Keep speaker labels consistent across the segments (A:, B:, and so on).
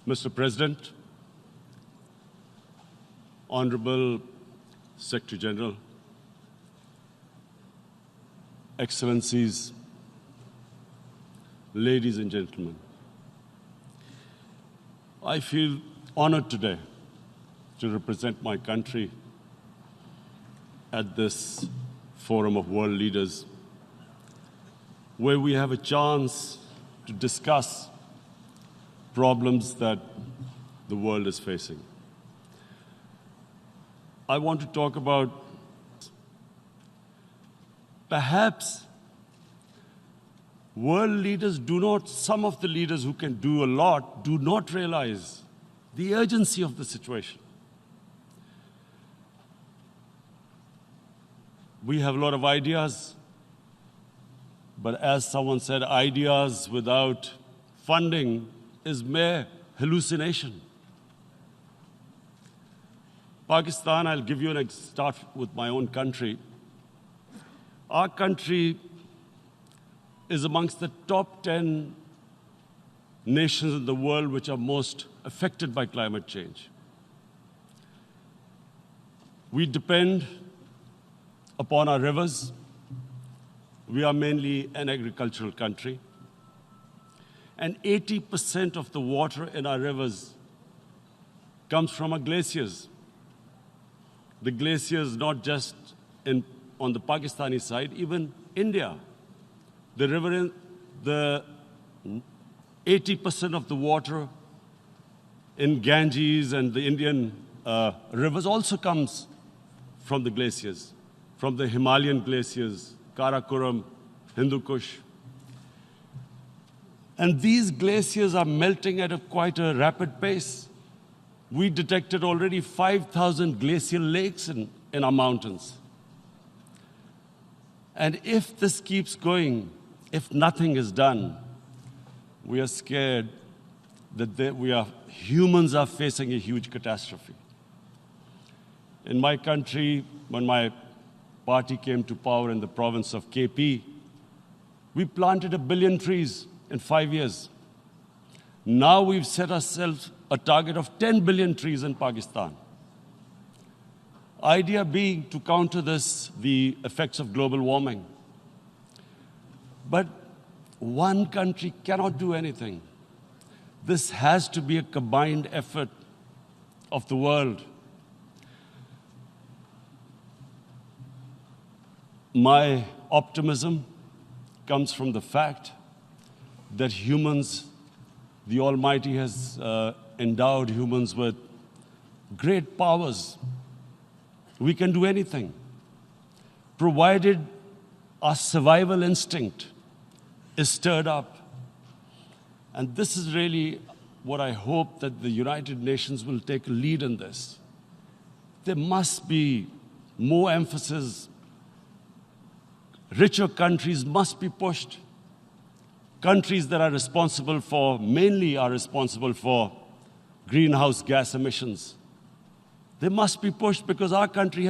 A: Mr. President, Honorable Secretary General, Excellencies, ladies and gentlemen, I feel honored today to represent my country at this forum of world leaders, where we have a chance to discuss problems that the world is facing. I want to talk about perhaps world leaders some of the leaders who can do a lot, do not realize the urgency of the situation. We have a lot of ideas, but as someone said, ideas without funding is mere hallucination. Pakistan, I'll give you start with my own country. Our country is amongst the top 10 nations in the world which are most affected by climate change. We depend upon our rivers. We are mainly an agricultural country. And 80% of the water in our rivers comes from our glaciers. The glaciers, not just on the Pakistani side, even India. The 80% of the water in Ganges and the Indian rivers also comes from the glaciers, from the Himalayan glaciers, Karakoram, Hindu Kush. And these glaciers are melting at quite a rapid pace. We detected already 5,000 glacial lakes in our mountains. And if this keeps going, if nothing is done, we are scared that humans are facing a huge catastrophe. In my country, when my party came to power in the province of KP, we planted 1 billion trees in 5 years. Now we've set ourselves a target of 10 billion trees in Pakistan. Idea being to counter the effects of global warming. But one country cannot do anything. This has to be a combined effort of the world. My optimism comes from the fact that the Almighty has endowed humans with great powers. We can do anything, provided our survival instinct is stirred up. And this is really what I hope that the United Nations will take a lead in this. There must be more emphasis. Richer countries must be pushed. Countries that are mainly responsible for greenhouse gas emissions. They must be pushed because our country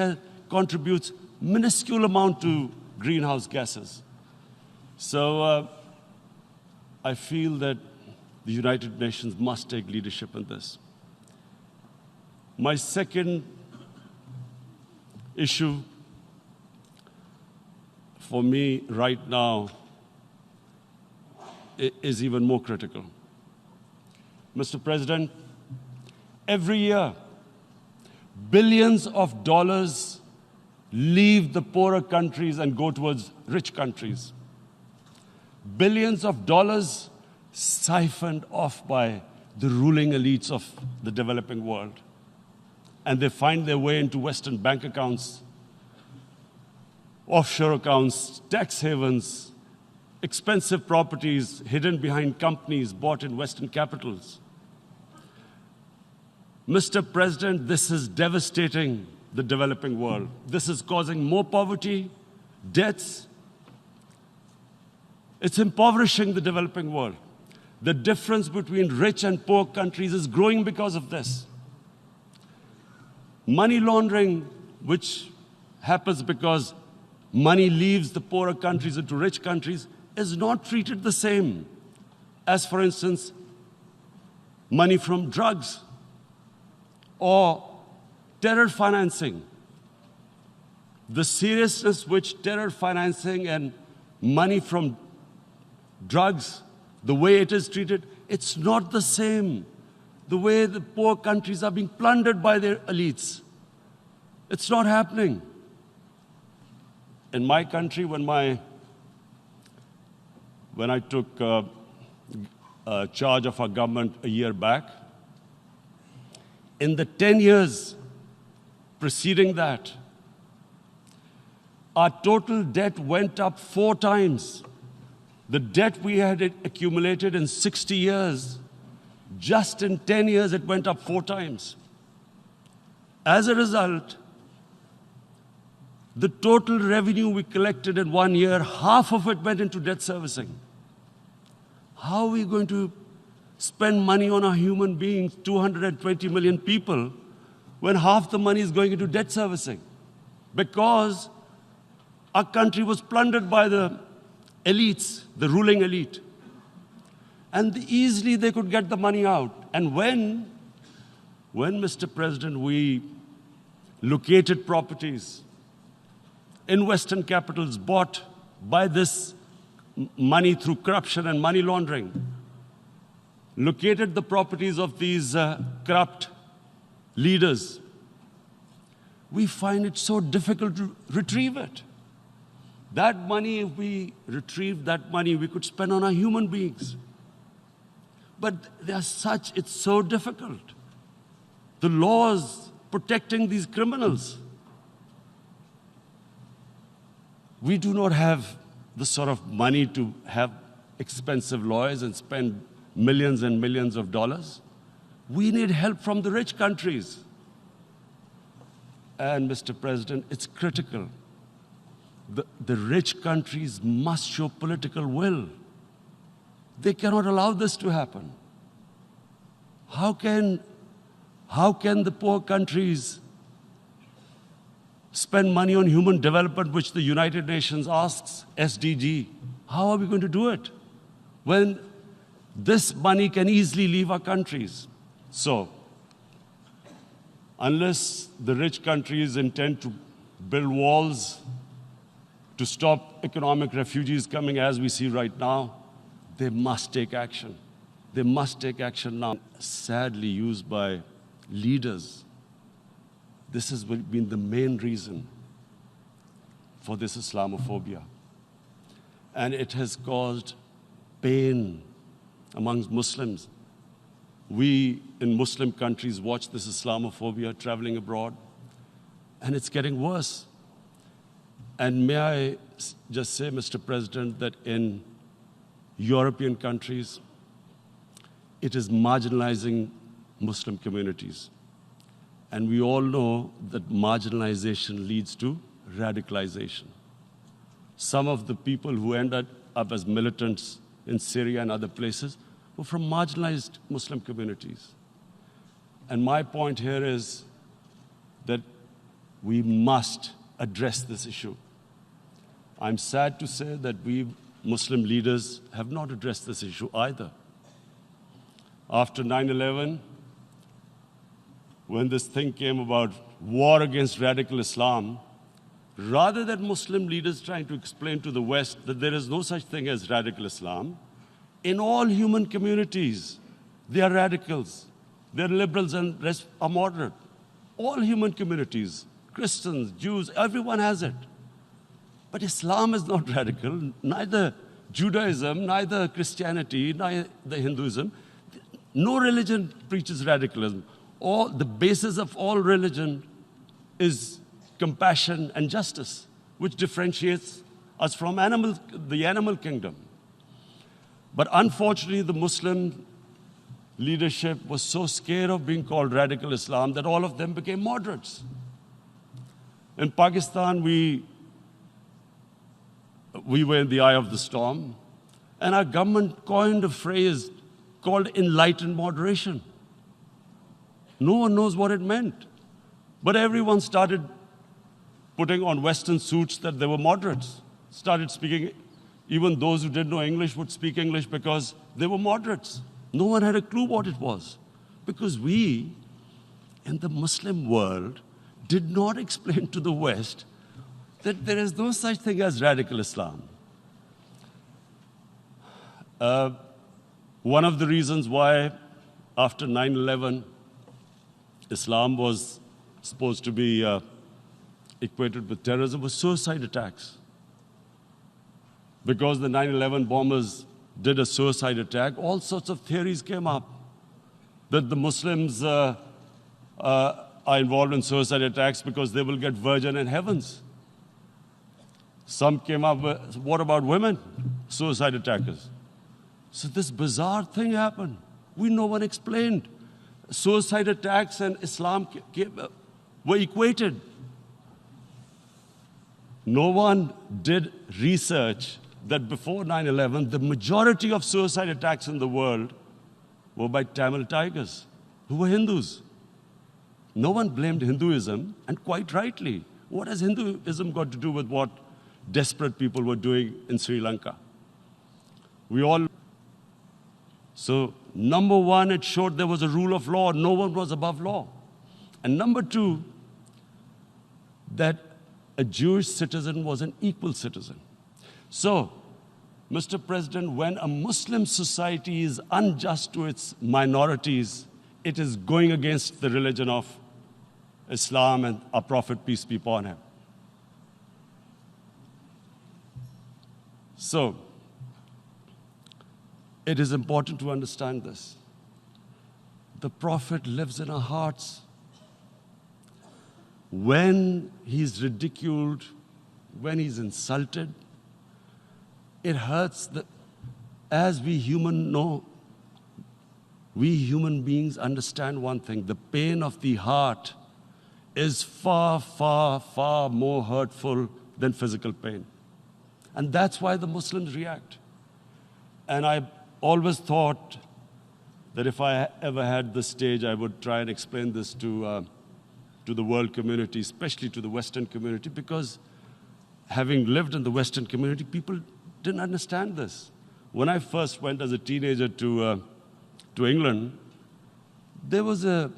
A: contributes minuscule amount to greenhouse gases. So I feel that the United Nations must take leadership in this. My second issue for me right now is even more critical. Mr. President, every year, billions of dollars leave the poorer countries and go towards rich countries. Billions of dollars siphoned off by the ruling elites of the developing world. And they find their way into Western bank accounts, offshore accounts, tax havens, expensive properties hidden behind companies bought in Western capitals. Mr. President, this is devastating the developing world. This is causing more poverty, debts. It's impoverishing the developing world. The difference between rich and poor countries is growing because of this. Money laundering, which happens because money leaves the poorer countries into rich countries, is not treated the same as, for instance, money from drugs or terror financing. The seriousness which terror financing and money from drugs, the way it is treated, it's not the same. The way the poor countries are being plundered by their elites. It's not happening. In my country, when I took charge of our government a year back, in the 10 years preceding that, our total debt went up 4 times. The debt we had accumulated in 60 years, just in 10 years, it went up 4 times. As a result, the total revenue we collected in 1 year, half of it went into debt servicing. How are we going to spend money on our human beings, 220 million people, when half the money is going into debt servicing? Because our country was plundered by the elites, the ruling elite. And easily they could get the money out. And when, Mr. President, we located properties in Western capitals bought by this money through corruption and money laundering, located the properties of these corrupt leaders, we find it so difficult to retrieve it. That money, if we retrieved that money, we could spend on our human beings. But it's so difficult. The laws protecting these criminals. We do not have the sort of money to have expensive lawyers and spend millions and millions of dollars. We need help from the rich countries. And, Mr. President, it's critical. The rich countries must show political will. They cannot allow this to happen. How can the poor countries spend money on human development, which the United Nations asks, SDG? How are we going to do it when this money can easily leave our countries? So, unless the rich countries intend to build walls to stop economic refugees coming as we see right now, they must take action. They must take action now. Sadly used by leaders. This has been the main reason for this Islamophobia. And it has caused pain amongst Muslims. We in Muslim countries watch this Islamophobia traveling abroad, and it's getting worse. And may I just say, Mr. President, that in European countries, it is marginalizing Muslim communities. And we all know that marginalization leads to radicalization. Some of the people who ended up as militants in Syria and other places were from marginalized Muslim communities. And my point here is that we must address this issue. I'm sad to say that we Muslim leaders have not addressed this issue either. After 9/11, when this thing came about war against radical Islam, rather than Muslim leaders trying to explain to the West that there is no such thing as radical Islam, in all human communities, they are radicals. They're liberals and rest are moderate. All human communities, Christians, Jews, everyone has it. But Islam is not radical, neither Judaism, neither Christianity, neither Hinduism. No religion preaches radicalism. The basis of all religion is compassion and justice, which differentiates us from the animal kingdom. But unfortunately, the Muslim leadership was so scared of being called radical Islam that all of them became moderates. In Pakistan, we were in the eye of the storm, and our government coined a phrase called enlightened moderation. No one knows what it meant. But everyone started putting on Western suits that they were moderates, started speaking Even those who didn't know English would speak English because they were moderates. No one had a clue what it was. Because we, in the Muslim world, did not explain to the West that there is no such thing as radical Islam. One of the reasons why, after 9/11, Islam was supposed to be equated with terrorism was suicide attacks. Because the 9/11 bombers did a suicide attack, all sorts of theories came up that the Muslims are involved in suicide attacks because they will get virgin in heavens. Some came up with, what about women, suicide attackers? So this bizarre thing happened. No one explained. Suicide attacks and Islam were equated. No one did research that before 9/11, the majority of suicide attacks in the world were by Tamil Tigers, who were Hindus. No one blamed Hinduism, and quite rightly. What has Hinduism got to do with what desperate people were doing in Sri Lanka? So, number one, it showed there was a rule of law. No one was above law. And number two, that a Jewish citizen was an equal citizen. So, Mr. President, when a Muslim society is unjust to its minorities, it is going against the religion of Islam and our Prophet, peace be upon him. So, it is important to understand this. The Prophet lives in our hearts. When he's ridiculed, when he's insulted, it hurts. As we human beings understand one thing: the pain of the heart is far, far, far more hurtful than physical pain. And that's why the Muslims react. And I always thought that if I ever had this stage, I would try and explain this to the world community, especially to the Western community, because having lived in the Western community, people didn't understand this. When I first went as a teenager to England, there was a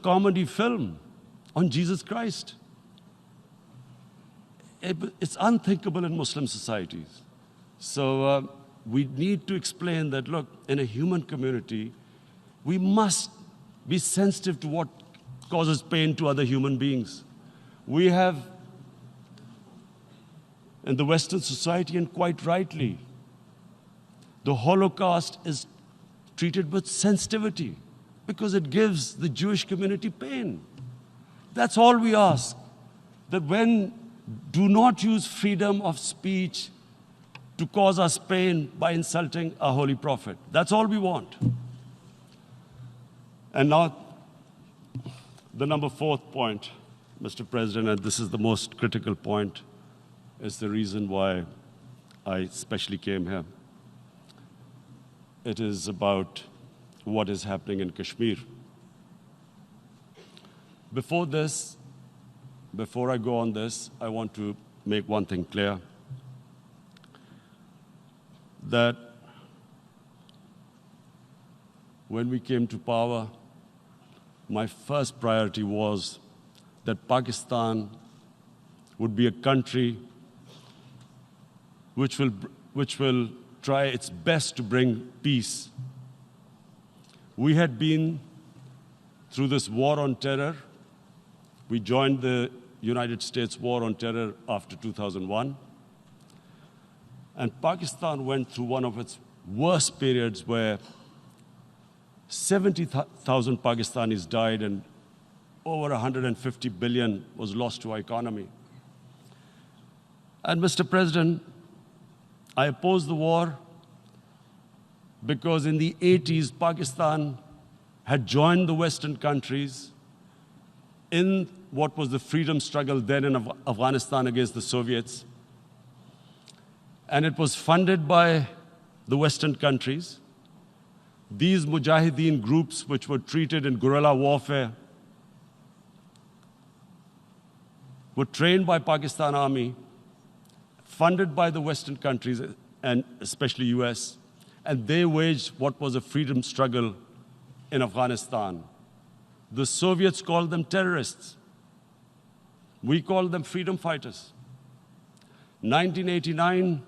A: comedy film on Jesus Christ. It's unthinkable in Muslim societies. So we need to explain that, look, in a human community, we must be sensitive to what causes pain to other human beings. We have, in the Western society, and quite rightly, the Holocaust is treated with sensitivity because it gives the Jewish community pain. That's all we ask. That do not use freedom of speech to cause us pain by insulting our holy prophet. That's all we want. And now, the number 4th point, Mr. President, and this is the most critical point, is the reason why I especially came here. It is about what is happening in Kashmir. Before I go on this, I want to make one thing clear, that when we came to power, my first priority was that Pakistan would be a country which will try its best to bring peace. We had been through this war on terror. We joined the United States war on terror after 2001. And Pakistan went through one of its worst periods where 70,000 Pakistanis died and over 150 billion was lost to our economy. And Mr. President, I opposed the war because in the 80s, Pakistan had joined the Western countries in what was the freedom struggle then in Afghanistan against the Soviets. And it was funded by the Western countries. These Mujahideen groups, which were treated in guerrilla warfare, were trained by Pakistan Army, funded by the Western countries, and especially US, and they waged what was a freedom struggle in Afghanistan. The Soviets called them terrorists. We called them freedom fighters. 1989,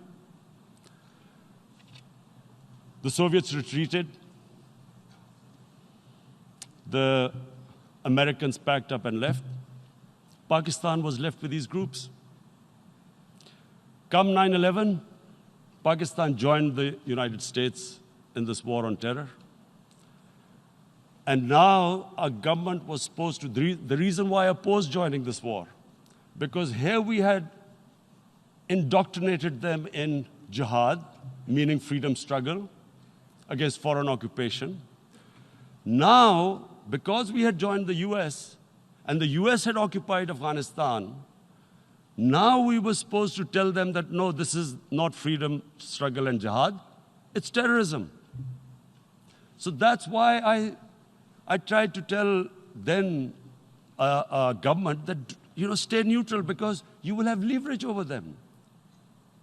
A: the Soviets retreated. The Americans packed up and left. Pakistan was left with these groups. Come 9/11, Pakistan joined the United States in this war on terror. And now our government was supposed to, the reason why I opposed joining this war, because here we had indoctrinated them in jihad, meaning freedom struggle against foreign occupation. Now, because we had joined the US, and the US had occupied Afghanistan, now we were supposed to tell them that, no, this is not freedom struggle and jihad, it's terrorism. So that's why I tried to tell then government that, stay neutral, because you will have leverage over them.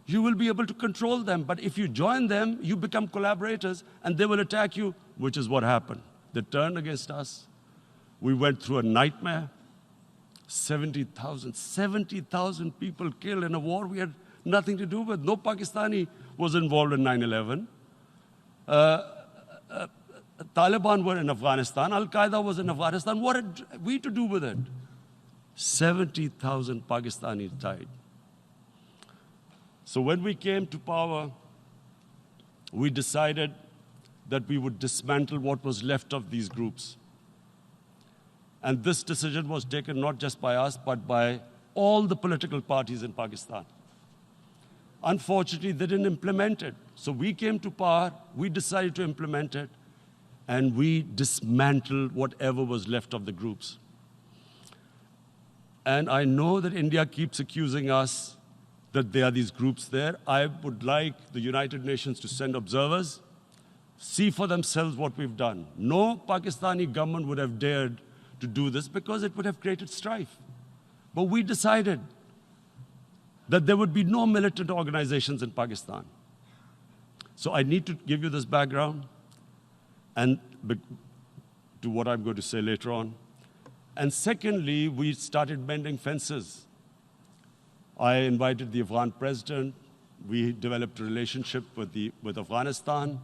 A: You will be able to control them. But if you join them, you become collaborators, and they will attack you, which is what happened. They turned against us. We went through a nightmare. 70,000 people killed in a war we had nothing to do with. No Pakistani was involved in 9/11. Taliban were in Afghanistan. Al-Qaeda was in Afghanistan. What had we to do with it? 70,000 Pakistanis died. So when we came to power, we decided that we would dismantle what was left of these groups. And this decision was taken not just by us, but by all the political parties in Pakistan. Unfortunately, they didn't implement it. So we came to power, we decided to implement it, and we dismantled whatever was left of the groups. And I know that India keeps accusing us that there are these groups there. I would like the United Nations to send observers, see for themselves what we've done. No Pakistani government would have dared to do this because it would have created strife. But we decided that there would be no militant organizations in Pakistan. So I need to give you this background and to what I'm going to say later on. And secondly, we started mending fences. I invited the Afghan president. We developed a relationship with Afghanistan.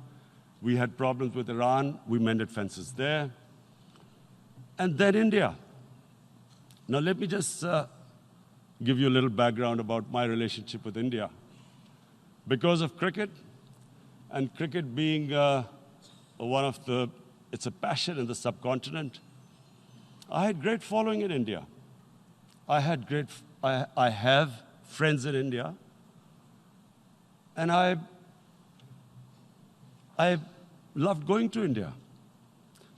A: We had problems with Iran. We mended fences there. And then India. Now let me just give you a little background about my relationship with India. Because of cricket, and cricket being it's a passion in the subcontinent, I had great following in India. I have friends in India, and I loved going to India.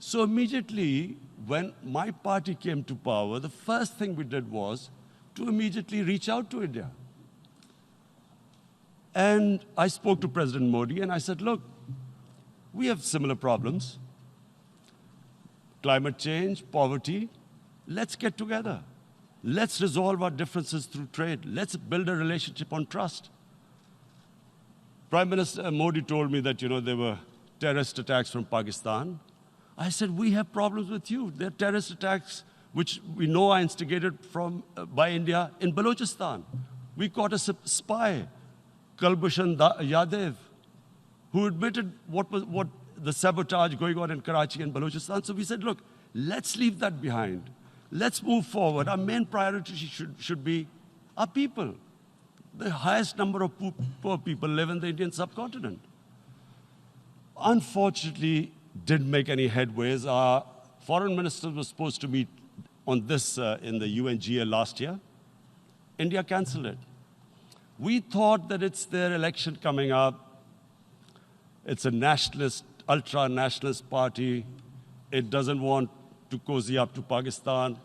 A: So immediately, when my party came to power, the first thing we did was to immediately reach out to India. And I spoke to President Modi, and I said, look, we have similar problems. Climate change, poverty. Let's get together. Let's resolve our differences through trade. Let's build a relationship on trust. Prime Minister Modi told me that, there were terrorist attacks from Pakistan. I said, we have problems with you. There are terrorist attacks which we know are instigated by India in Balochistan. We caught a spy, Kulbhushan Yadav, who admitted what the sabotage going on in Karachi and Balochistan. So we said, look, let's leave that behind. Let's move forward. Our main priority should be our people. The highest number of poor people live in the Indian subcontinent. Unfortunately, didn't make any headways. Our foreign minister was supposed to meet on this in the UNGA last year. India canceled it. We thought that it's their election coming up. It's a nationalist, ultra-nationalist party. It doesn't want to cozy up to Pakistan.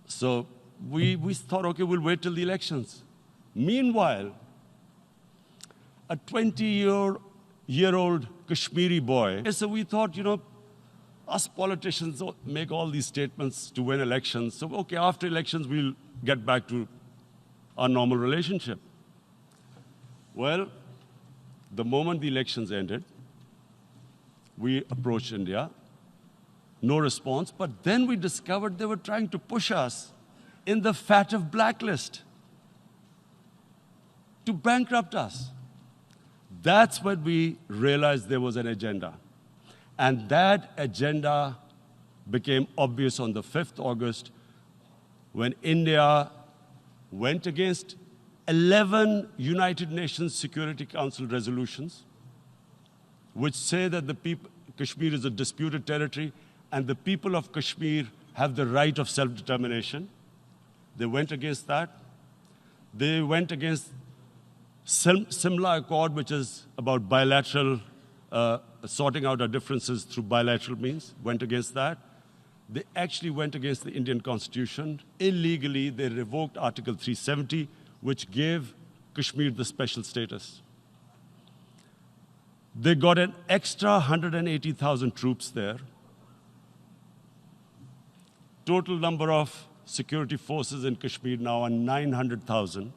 A: So we thought, okay, we'll wait till the elections. Meanwhile, a 20-year-old Kashmiri boy. So we thought, us politicians make all these statements to win elections. So, okay, after elections, we'll get back to our normal relationship. Well, the moment the elections ended, we approached India, no response, but then we discovered they were trying to push us in the FATF blacklist to bankrupt us. That's when we realized there was an agenda. And that agenda became obvious on the 5th August when India went against 11 United Nations Security Council resolutions, which say that Kashmir is a disputed territory and the people of Kashmir have the right of self-determination. They went against that. They went against Simla Accord, which is about bilateral, sorting out our differences through bilateral means, went against that. They actually went against the Indian Constitution. Illegally, they revoked Article 370, which gave Kashmir the special status. They got an extra 180,000 troops there. Total number of security forces in Kashmir now are 900,000.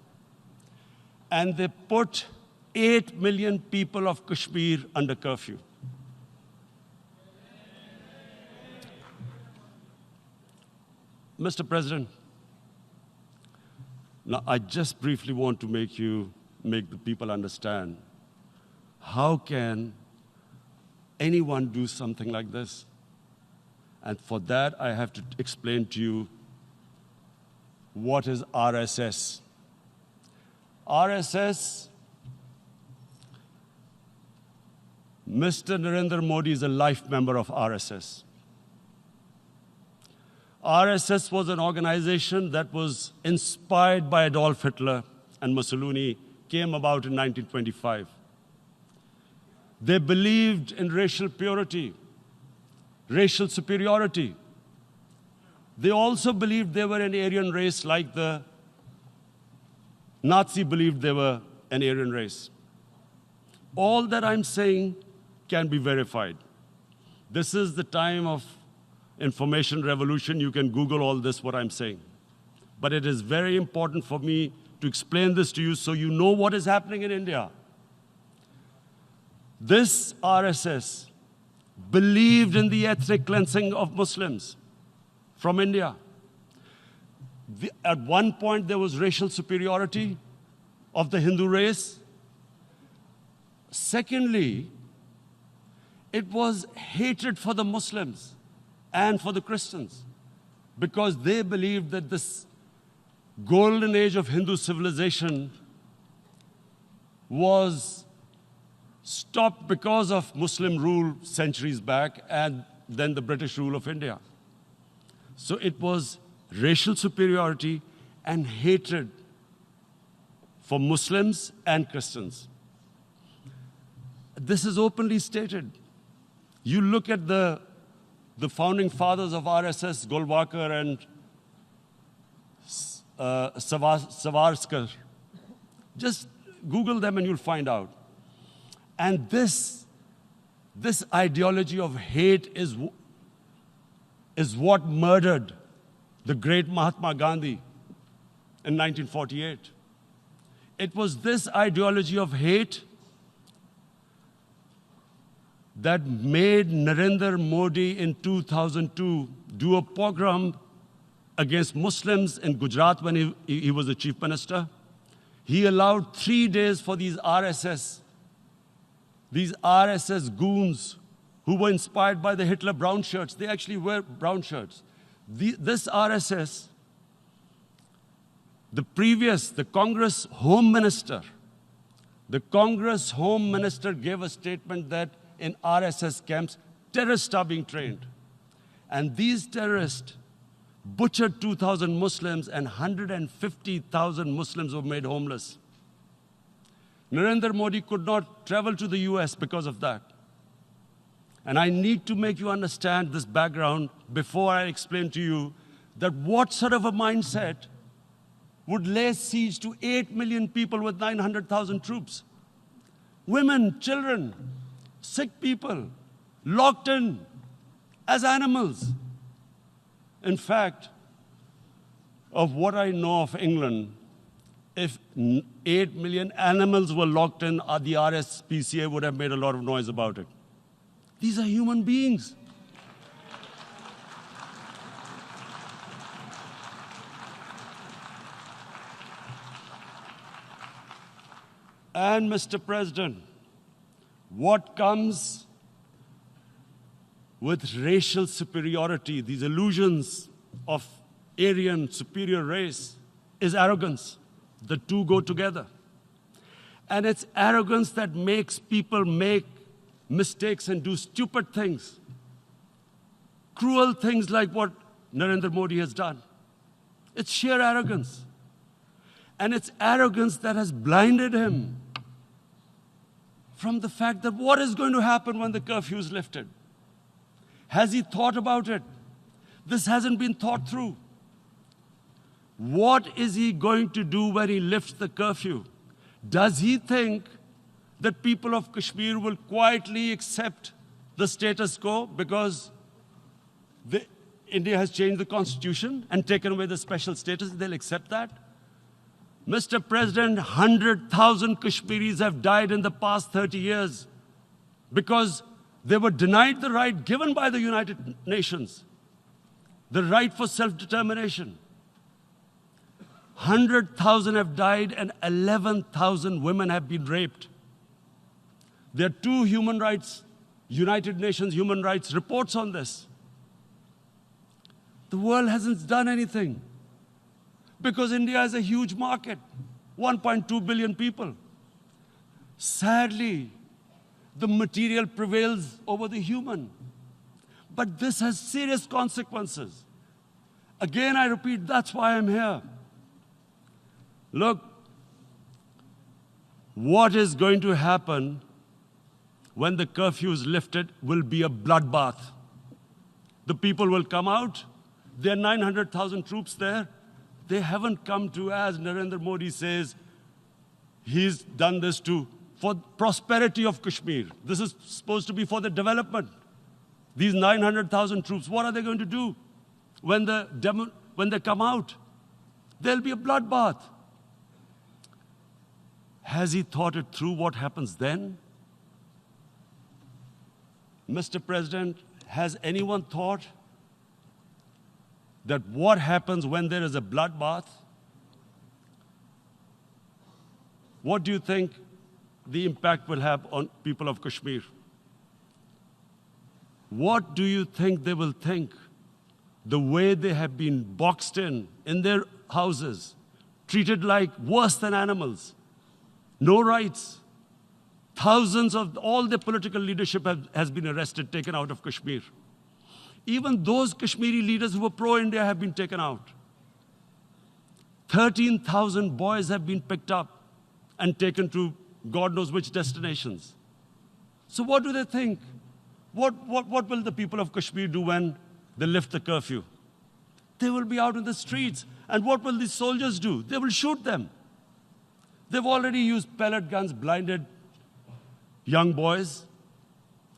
A: And they put 8 million people of Kashmir under curfew. Mr. President, now I just briefly want to make the people understand, how can anyone do something like this? And for that, I have to explain to you what is RSS. RSS, Mr. Narendra Modi is a life member of RSS. RSS was an organization that was inspired by Adolf Hitler and Mussolini, came about in 1925. They believed in racial purity, racial superiority. They also believed they were an Aryan race like the Nazi believed they were an Aryan race. All that I'm saying can be verified. This is the time of information revolution. You can Google all this, what I'm saying. But it is very important for me to explain this to you so you know what is happening in India. This RSS believed in the ethnic cleansing of Muslims from India. At one point, there was racial superiority of the Hindu race. Secondly, it was hatred for the Muslims and for the Christians, because they believed that this golden age of Hindu civilization was stopped because of Muslim rule centuries back and then the British rule of India. So it was racial superiority and hatred for Muslims and Christians. This is openly stated. You look at the founding fathers of RSS, Golwalkar and Savarkar. Just Google them and you'll find out. And this ideology of hate is what murdered the great Mahatma Gandhi in 1948. It was this ideology of hate that made Narendra Modi in 2002 do a pogrom against Muslims in Gujarat when he was the chief minister. He allowed 3 days for these RSS goons who were inspired by the Hitler brown shirts. They actually wear brown shirts. This RSS, the Congress Home Minister gave a statement that in RSS camps, terrorists are being trained. And these terrorists butchered 2,000 Muslims and 150,000 Muslims were made homeless. Narendra Modi could not travel to the US because of that. And I need to make you understand this background before I explain to you that what sort of a mindset would lay siege to 8 million people with 900,000 troops. Women, children, sick people, locked in as animals. In fact, of what I know of England, 8 million animals were locked in, the RSPCA would have made a lot of noise about it. These are human beings. And Mr. President, what comes with racial superiority, these illusions of Aryan superior race, is arrogance. The two go together. And it's arrogance that makes people make mistakes and do stupid things. Cruel things like what Narendra Modi has done. It's sheer arrogance. And it's arrogance that has blinded him from the fact that what is going to happen when the curfew is lifted? Has he thought about it? This hasn't been thought through. What is he going to do when he lifts the curfew? Does he think that people of Kashmir will quietly accept the status quo because India has changed the constitution and taken away the special status? They'll accept that? Mr. President, 100,000 Kashmiris have died in the past 30 years because they were denied the right given by the United Nations, the right for self-determination. 100,000 have died and 11,000 women have been raped. There are two United Nations human rights reports on this. The world hasn't done anything because India is a huge market, 1.2 billion people. Sadly, the material prevails over the human. But this has serious consequences. Again, I repeat, that's why I'm here. Look, what is going to happen when the curfew is lifted will be a bloodbath. The people will come out. There are 900,000 troops there. They haven't come to, as Narendra Modi says, he's done this for prosperity of Kashmir. This is supposed to be for the development. These 900,000 troops, what are they going to do when they come out? There'll be a bloodbath. Has he thought it through what happens then? Mr. President, has anyone thought that what happens when there is a bloodbath? What do you think the impact will have on people of Kashmir? What do you think they will think? The way they have been boxed in their houses, treated like worse than animals, no rights. Thousands of all the political leadership has been arrested, taken out of Kashmir. Even those Kashmiri leaders who were pro-India have been taken out. 13,000 boys have been picked up and taken to God knows which destinations. So what do they think? What will the people of Kashmir do when they lift the curfew? They will be out in the streets. And what will these soldiers do? They will shoot them. They've already used pellet guns, blinded young boys.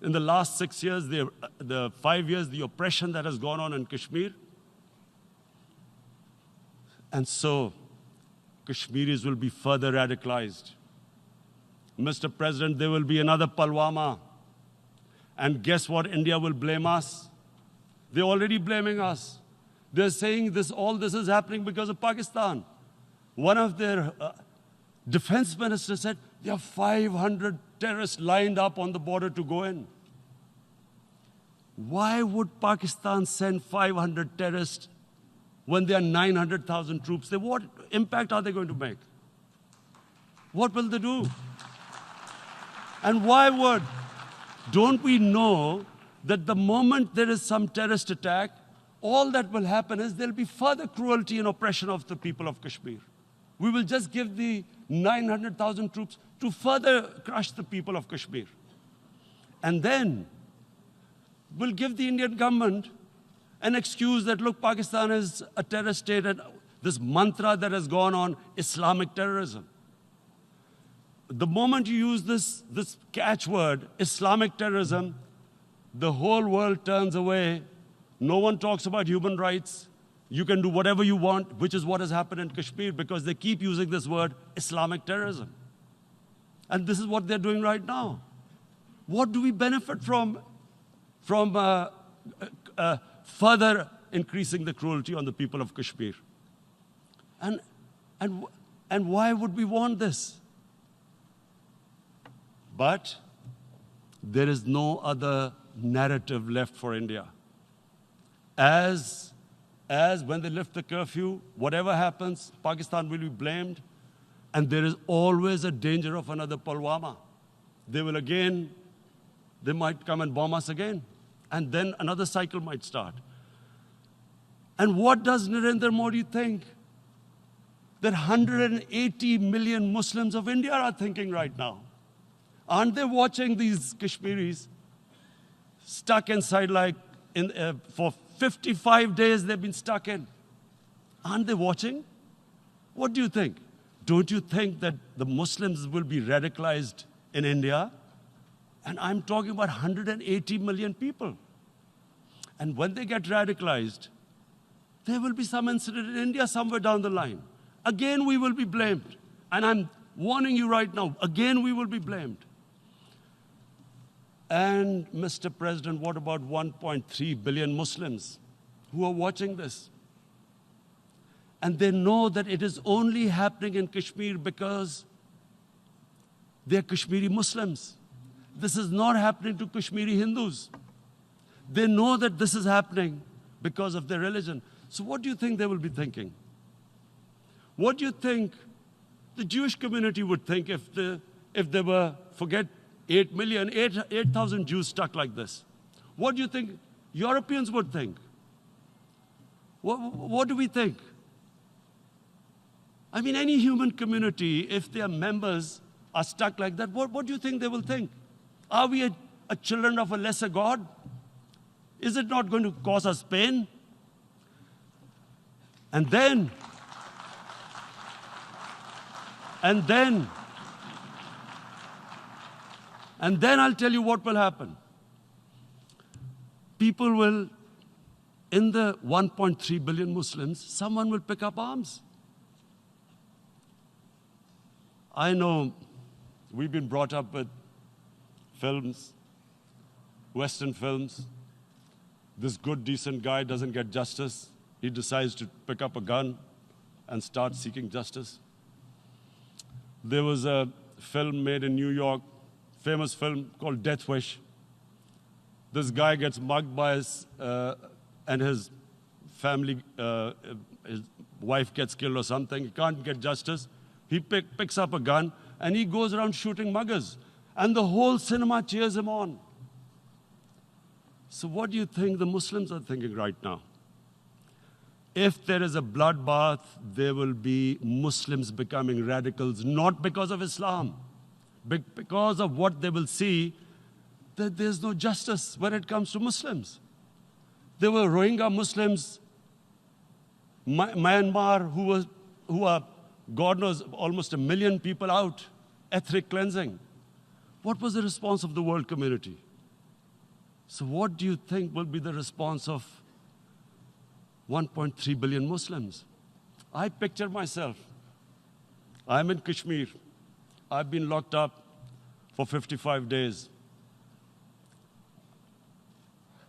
A: In the last 6 years, the 5 years, the oppression that has gone on in Kashmir. And so, Kashmiris will be further radicalized. Mr. President, there will be another Pulwama. And guess what? India will blame us. They're already blaming us. They're saying all this is happening because of Pakistan. One of their defense ministers said, there are 500 terrorists lined up on the border to go in. Why would Pakistan send 500 terrorists when there are 900,000 troops? What impact are they going to make? What will they do? And don't we know that the moment there is some terrorist attack, all that will happen is there'll be further cruelty and oppression of the people of Kashmir. We will just give the 900,000 troops to further crush the people of Kashmir. And then we'll give the Indian government an excuse that, look, Pakistan is a terrorist state, and this mantra that has gone on, Islamic terrorism. The moment you use this catchword, Islamic terrorism, the whole world turns away. No one talks about human rights. You can do whatever you want, which is what has happened in Kashmir, because they keep using this word, Islamic terrorism. And this is what they're doing right now. What do we benefit from further increasing the cruelty on the people of Kashmir? And why would we want this? But there is no other narrative left for India. As when they lift the curfew, whatever happens, Pakistan will be blamed, and there is always a danger of another Pulwama. They might come and bomb us again, and then another cycle might start. And what does Narendra Modi think that 180 million Muslims of India are thinking right now? Aren't they watching these Kashmiris stuck inside for 55 days they've been stuck in? Aren't they watching? What do you think? Don't you think that the Muslims will be radicalized in India? And I'm talking about 180 million people. And when they get radicalized, there will be some incident in India somewhere down the line. Again, we will be blamed. And I'm warning you right now, again, we will be blamed. And Mr. President, what about 1.3 billion Muslims who are watching this? And they know that it is only happening in Kashmir because they're Kashmiri Muslims. This is not happening to Kashmiri Hindus. They know that this is happening because of their religion. So what do you think they will be thinking? What do you think the Jewish community would think if there were, forget 8,000 Jews stuck like this? What do you think Europeans would think? What do we think? I mean, any human community, if their members are stuck like that, what do you think they will think? Are we a children of a lesser God? Is it not going to cause us pain? And then I'll tell you what will happen. People will, in the 1.3 billion Muslims, someone will pick up arms. I know we've been brought up with films, Western films. This good, decent guy doesn't get justice. He decides to pick up a gun and start seeking justice. There was a film made in New York, famous film called Death Wish. This guy gets mugged by and his family, his wife gets killed or something. He can't get justice. He picks up a gun and he goes around shooting muggers. And the whole cinema cheers him on. So what do you think the Muslims are thinking right now? If there is a bloodbath, there will be Muslims becoming radicals, not because of Islam, but because of what they will see, that there's no justice when it comes to Muslims. There were Rohingya Muslims, Myanmar, who are, God knows, almost 1 million people out, ethnic cleansing. What was the response of the world community? So what do you think will be the response of 1.3 billion Muslims? I picture myself. I'm in Kashmir. I've been locked up for 55 days.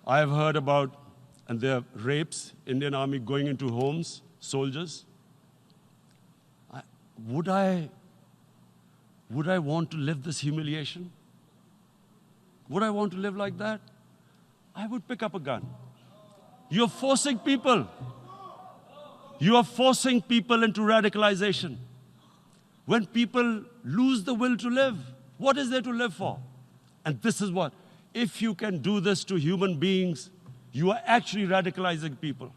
A: I have heard about, and there are rapes, Indian Army going into homes, soldiers. Would I want to live this humiliation? Would I want to live like that? I would pick up a gun. You're forcing people. You are forcing people into radicalization. When people lose the will to live, what is there to live for? And this is what, if you can do this to human beings, you are actually radicalizing people.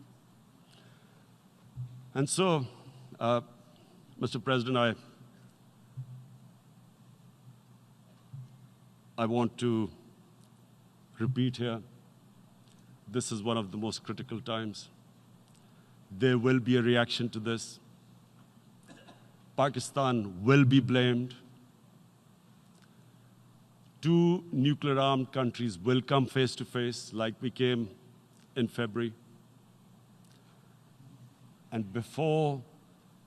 A: And so, Mr. President, I want to repeat here, this is one of the most critical times. There will be a reaction to this. Pakistan will be blamed. 2 nuclear-armed countries will come face to face like we came in February. And before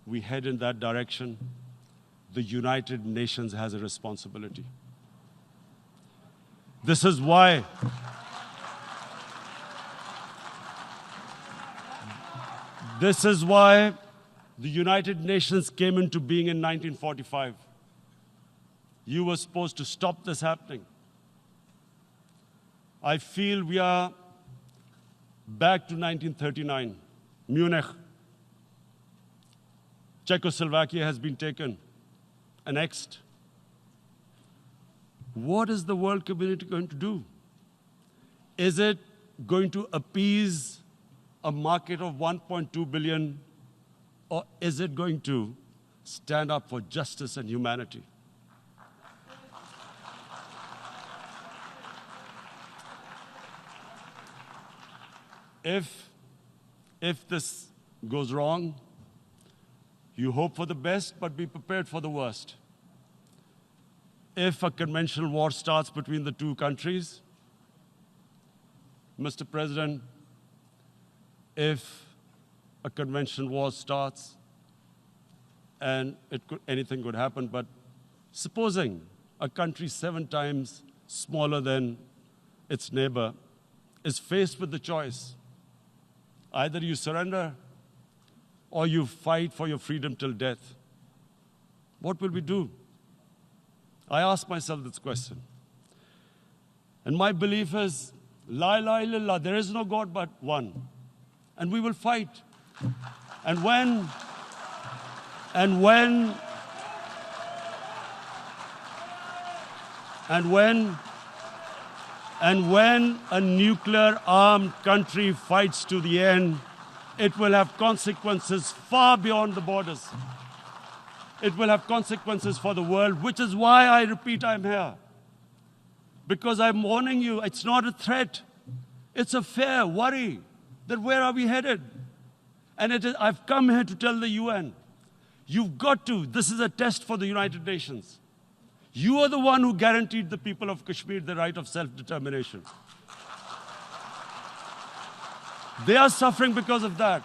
A: we head in that direction, the United Nations has a responsibility. This is why the United Nations came into being in 1945. You were supposed to stop this happening. I feel we are back to 1939, Munich. Czechoslovakia has been taken, annexed. What is the world community going to do? Is it going to appease a market of 1.2 billion, or is it going to stand up for justice and humanity? If this goes wrong, you hope for the best, but be prepared for the worst. If a conventional war starts between the two countries, Mr. President, if a conventional war starts, and anything could happen, but supposing a country 7 times smaller than its neighbor is faced with the choice, either you surrender or you fight for your freedom till death, what will we do? I ask myself this question. And my belief is, La ilaha illallah, there is no God but one. And we will fight. And when a nuclear-armed country fights to the end, it will have consequences far beyond the borders. It will have consequences for the world, which is why I repeat I'm here. Because I'm warning you, it's not a threat. It's a fair worry that where are we headed? And I've come here to tell the UN, you've got to, this is a test for the United Nations. You are the one who guaranteed the people of Kashmir the right of self-determination. They are suffering because of that.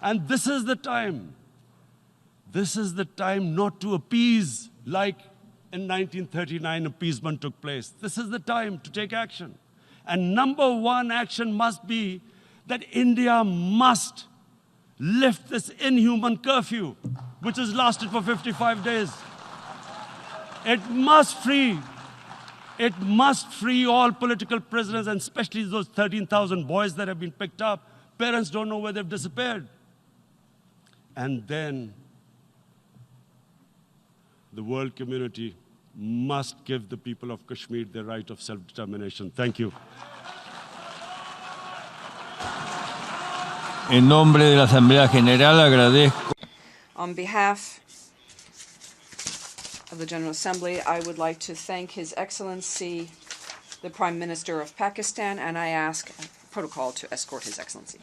A: And this is the time. This is the time not to appease like in 1939 appeasement took place. This is the time to take action. And number one action must be that India must lift this inhuman curfew, which has lasted for 55 days. It must free all political prisoners, and especially those 13,000 boys that have been picked up. Parents don't know where they've disappeared. And then the world community must give the people of Kashmir the right of self-determination. Thank you.
B: En nombre de la Asamblea General agradezco.
C: On behalf of the General Assembly, I would like to thank His Excellency, the Prime Minister of Pakistan, and I ask protocol to escort His Excellency.